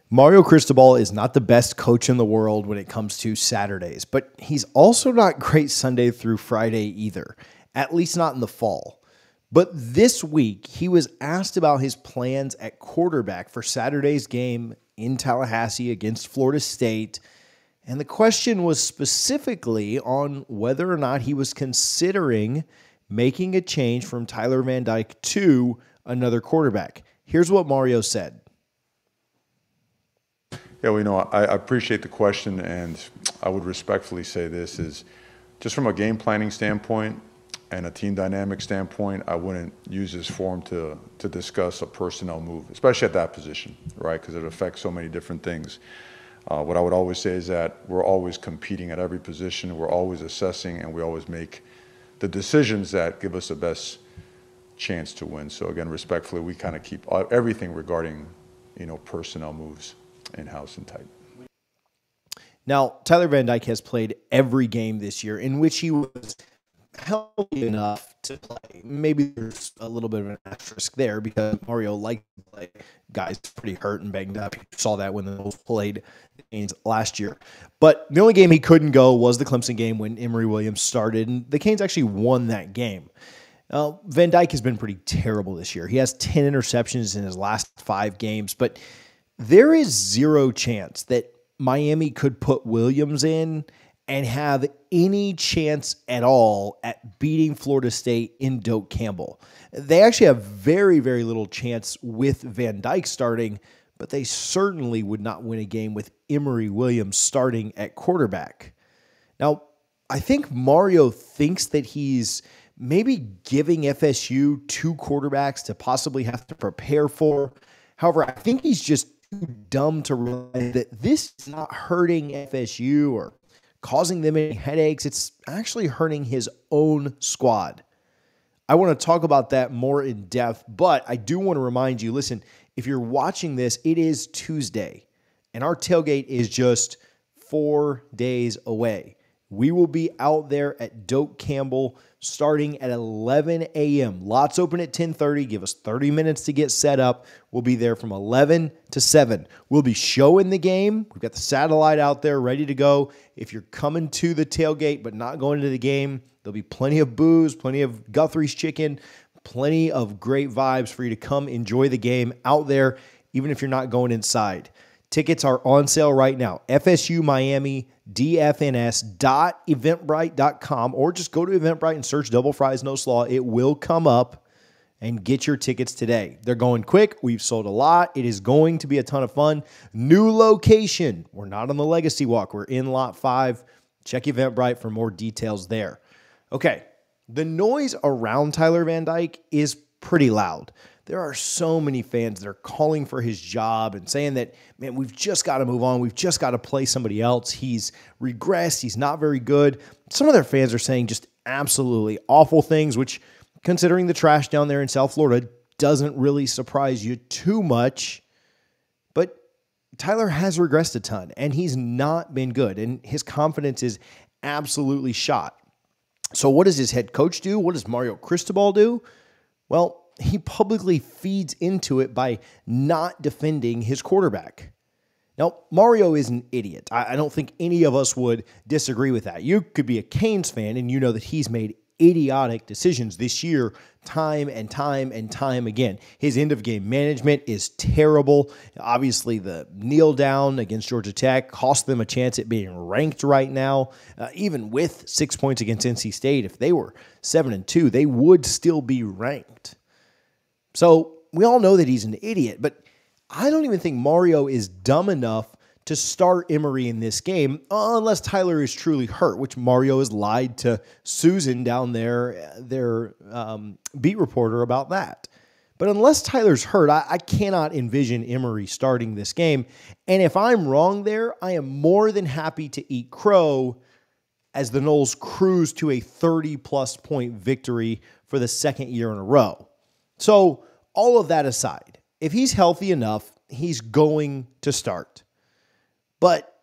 Mario Cristobal is not the best coach in the world when it comes to Saturdays, but he's also not great Sunday through Friday either, at least not in the fall. But this week, he was asked about his plans at quarterback for Saturday's game in Tallahassee against Florida State, and the question was specifically on whether or not he was considering making a change from Tyler Van Dyke to another quarterback. Here's what Mario said. Yeah, well, I appreciate the question, and I would respectfully say this is just from a game planning standpoint and a team dynamic standpoint, I wouldn't use this forum to discuss a personnel move, especially at that position, right? Because it affects so many different things. What I would always say is that we're always competing at every position, we're always assessing, and we always make the decisions that give us the best chance to win. So again, respectfully, we kind of keep everything regarding, personnel moves in-house and tight. Now, Tyler Van Dyke has played every game this year in which he was healthy enough to play. Maybe there's a little bit of an asterisk there because Mario liked to play guys pretty hurt and banged up. You saw that when the Noles played the Canes last year. But the only game he couldn't go was the Clemson game when Emory Williams started, and the Canes actually won that game. Van Dyke has been pretty terrible this year. He has 10 interceptions in his last 5 games, but there is zero chance that Miami could put Williams in and have any chance at all at beating Florida State in Doak Campbell. They actually have very, very little chance with Van Dyke starting, but they certainly would not win a game with Emory Williams starting at quarterback. Now, I think Mario thinks that he's maybe giving FSU 2 quarterbacks to possibly have to prepare for. However, I think he's just too dumb to realize that this is not hurting FSU or causing them any headaches. It's actually hurting his own squad. I want to talk about that more in depth, but I do want to remind you, listen, if you're watching this, it is Tuesday, and our tailgate is just 4 days away. We will be out there at Doak Campbell starting at 11 a.m. Lots open at 10:30. Give us 30 minutes to get set up. We'll be there from 11 to 7. We'll be showing the game. We've got the satellite out there ready to go. If you're coming to the tailgate but not going to the game, there'll be plenty of booze, plenty of Guthrie's chicken, plenty of great vibes for you to come enjoy the game out there, even if you're not going inside. Tickets are on sale right now. FSU Miami, dfns.eventbrite.com, or just go to Eventbrite and search Double Fries No Slaw. It will come up, and get your tickets today. They're going quick. We've sold a lot. It is going to be a ton of fun. New location. We're not on the Legacy Walk. We're in Lot 5. Check Eventbrite for more details there. Okay, the noise around Tyler Van Dyke is pretty loud. There are so many fans that are calling for his job and saying that, man, we've just got to move on. We've just got to play somebody else. He's regressed. He's not very good. Some of their fans are saying just absolutely awful things, which, considering the trash down there in South Florida, doesn't really surprise you too much. But Tyler has regressed a ton, and he's not been good, and his confidence is absolutely shot. So what does his head coach do? What does Mario Cristobal do? Well, he publicly feeds into it by not defending his quarterback. Now, Mario is an idiot. I don't think any of us would disagree with that. You could be a Canes fan, and you know that he's made idiotic decisions this year time and time and time again. His end-of-game management is terrible. Obviously, the kneel down against Georgia Tech cost them a chance at being ranked right now. Even with 6 points against NC State, if they were 7-2, they would still be ranked. So we all know that he's an idiot, but I don't even think Mario is dumb enough to start Emory in this game unless Tyler is truly hurt, which Mario has lied to Susan down there, their beat reporter, about that. But unless Tyler's hurt, I cannot envision Emory starting this game. And if I'm wrong there, I am more than happy to eat crow as the Noles cruise to a 30-plus point victory for the second year in a row. So all of that aside, if he's healthy enough, he's going to start. But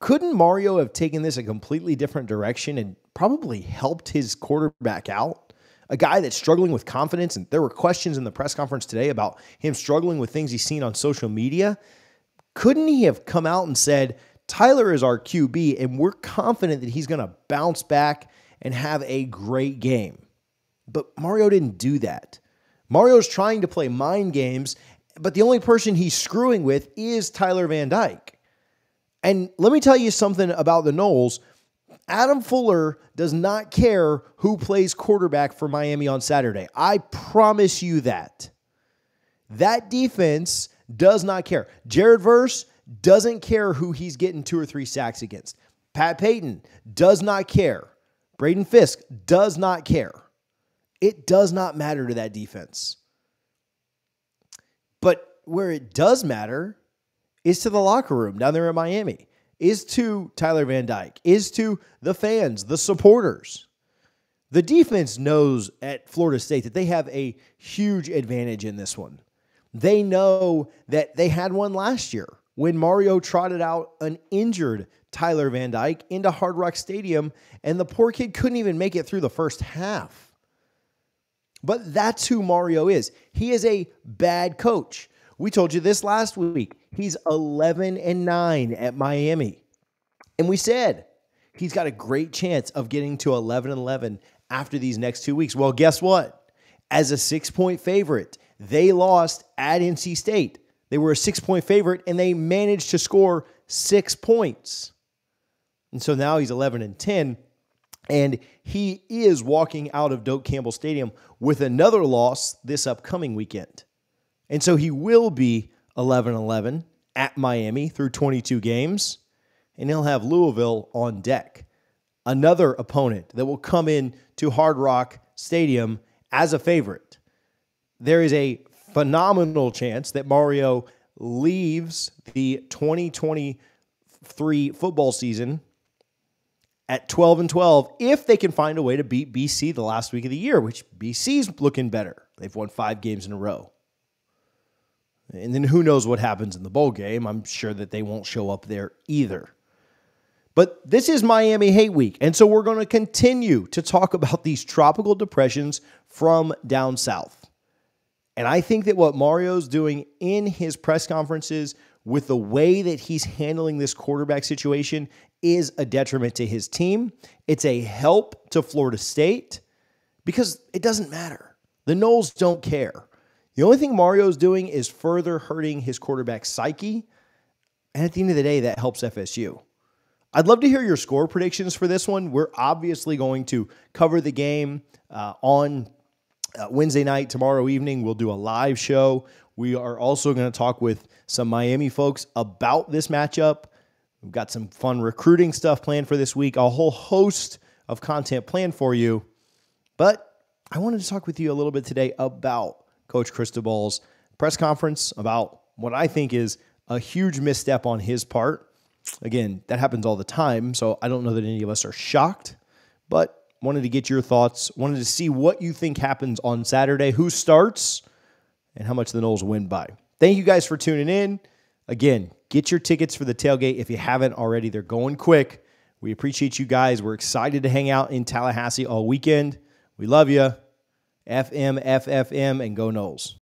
couldn't Mario have taken this a completely different direction and probably helped his quarterback out? A guy that's struggling with confidence, and there were questions in the press conference today about him struggling with things he's seen on social media. couldn't he have come out and said, Tyler is our QB, and we're confident that he's going to bounce back and have a great game? But Mario didn't do that. Mario's trying to play mind games, but the only person he's screwing with is Tyler Van Dyke. And let me tell you something about the Noles. Adam Fuller does not care who plays quarterback for Miami on Saturday. I promise you that. That defense does not care. Jared Verse doesn't care who he's getting 2 or 3 sacks against. Pat Payton does not care. Braden Fisk does not care. It does not matter to that defense. But where it does matter is to the locker room down there in Miami, is to Tyler Van Dyke, is to the fans, the supporters. The defense knows at Florida State that they have a huge advantage in this one. They know that they had one last year when Mario trotted out an injured Tyler Van Dyke into Hard Rock Stadium, and the poor kid couldn't even make it through the first half. But that's who Mario is. He is a bad coach. We told you this last week. He's 11-9 at Miami. And we said he's got a great chance of getting to 11-11 after these next 2 weeks. Well, guess what? As a 6-point favorite, they lost at NC State. They were a 6-point favorite, and they managed to score 6 points. And so now he's 11-10. And he is walking out of Doak Campbell Stadium with another loss this upcoming weekend. And so he will be 11-11 at Miami through 22 games, and he'll have Louisville on deck. Another opponent that will come in to Hard Rock Stadium as a favorite. There is a phenomenal chance that Mario leaves the 2023 football season at 12-12 if they can find a way to beat BC the last week of the year, which BC's looking better. They've won 5 games in a row. And then who knows what happens in the bowl game. I'm sure that they won't show up there either. But this is Miami Hate Week, and so we're going to continue to talk about these tropical depressions from down south. And I think that what Mario's doing in his press conferences with the way that he's handling this quarterback situation is a detriment to his team. It's a help to Florida State because it doesn't matter. The Noles don't care. The only thing Mario's doing is further hurting his quarterback's psyche. And at the end of the day, that helps FSU. I'd love to hear your score predictions for this one. We're obviously going to cover the game on Wednesday night. Tomorrow evening, we'll do a live show. We are also going to talk with some Miami folks about this matchup. We've got some fun recruiting stuff planned for this week, a whole host of content planned for you. But I wanted to talk with you a little bit today about Coach Cristobal's press conference, about what I think is a huge misstep on his part. Again, that happens all the time, so I don't know that any of us are shocked, but wanted to get your thoughts, wanted to see what you think happens on Saturday, who starts, and how much the Noles win by. Thank you guys for tuning in. Again, get your tickets for the tailgate if you haven't already. They're going quick. We appreciate you guys. We're excited to hang out in Tallahassee all weekend. We love you. FM, FFM, and go Noles.